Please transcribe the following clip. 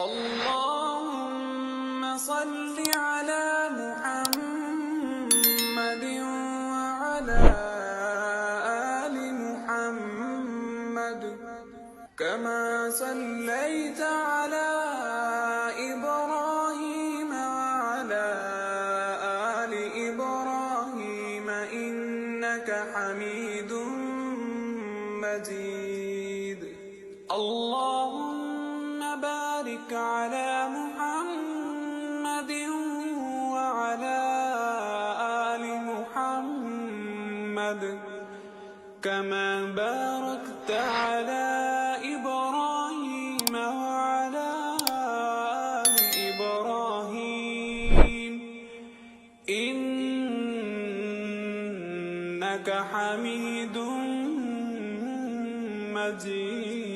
اللهم صل على محمد وعلى آل محمد كما صليت على إبراهيم وعلى آل إبراهيم إنك حميد مجيد. اللهم بارك على محمد وعلى آل محمد كما باركت على إبراهيم وعلى آل إبراهيم إنك حميد مجيد.